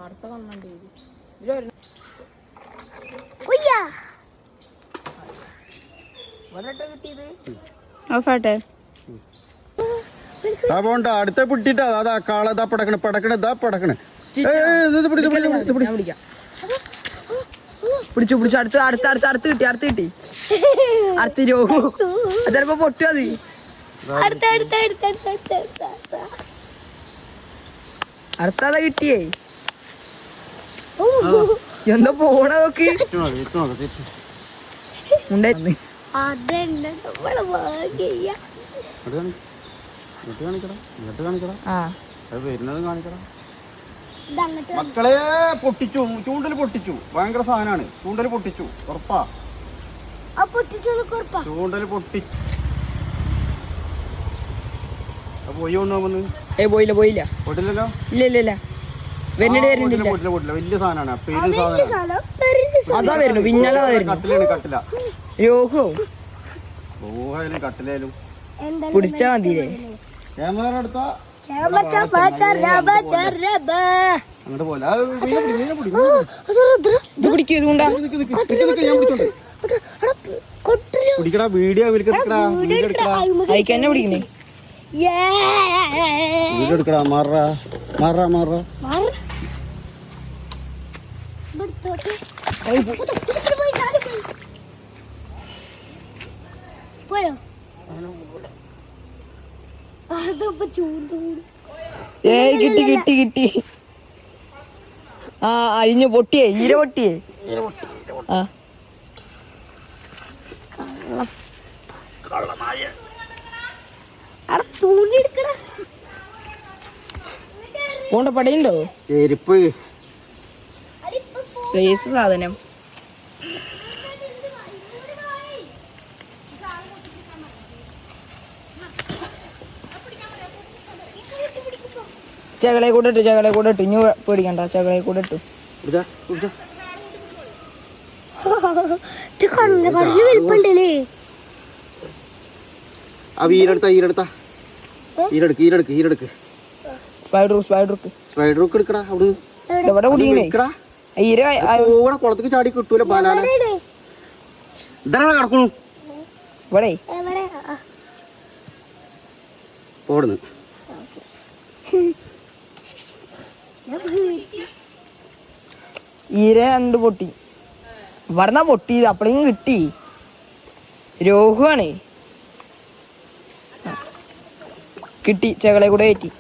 അടുത്ത കണ്ണുണ്ട് ഓഫാട്ടെ പോണ്ട അടുത്ത പിട്ടിട്ടാ അതാ കാളതാ പടക്കണ പടക്കണ ഇതാ പടക്കണ പിടിച്ചു പിടിച്ചു അടുത്ത് അടുത്ത് അടുത്ത് അടുത്ത് കിട്ടി അടുത്ത് കിട്ടി അടുത്ത് രോഗു ചിലപ്പോ പൊട്ടു അത് അടുത്തതാ കിട്ടിയേ എന്താ പോണ നോക്കി മക്കളെ പൊട്ടിച്ചു ചൂണ്ടല് പൊട്ടിച്ചു ഭയങ്കര സാധനമാണ് ചൂണ്ടല് പൊട്ടിച്ചു ഉറപ്പാ ചൂണ്ടല് പൊട്ടിച്ചു പോയി കൊണ്ടുപോകുന്നു പോയില്ല പോയില്ല പോയിട്ടില്ലല്ലോ ഇല്ല ഇല്ല ഇല്ല വലിയ സാധനമാണ് അതാ വരുന്നു പിന്നാലെ കട്ടിലാണ് കട്ടില രോഹോ രോഹായാലും കട്ടിലായാലും പിടിച്ചാ മതിയില്ലേ ക്യാമറ എടുത്താ അങ്ങോട്ട് പോലെ ഇത് പിടിക്കൂ ഇതുകൊണ്ടാ പിടിക്കടാ വീഡിയോ അയക്കന്നെ പിടിക്കണേ വീഡിയോ എടുക്കടാ മാറാ മാറാ മാറാ ഏയ് കിട്ടി കിട്ടി കിട്ടി ആ അഴിഞ്ഞു പൊട്ടിയേ ഈര പൊട്ടിയേ ആ പോണ്ട പടയുണ്ടോ ചെരുപ്പ് സൈസ് സാധനം ചകളെ കൂടെ ഇട്ടു ഇനി പേടിക്കണ്ട ചകളെ കൂടെ ഇട്ടു കുളത്തേക്ക് ചാടി കിട്ടൂല ബാലാല കിടക്കണു ഇവിടെ പോടുന്നു ഈര രണ്ട് പൊട്ടി ഇവിടെന്നാ പൊട്ടിയത് അപ്പളേക്കും കിട്ടി രോഹുവാണേ കിട്ടി ചകളെ കൂടെ കയറ്റി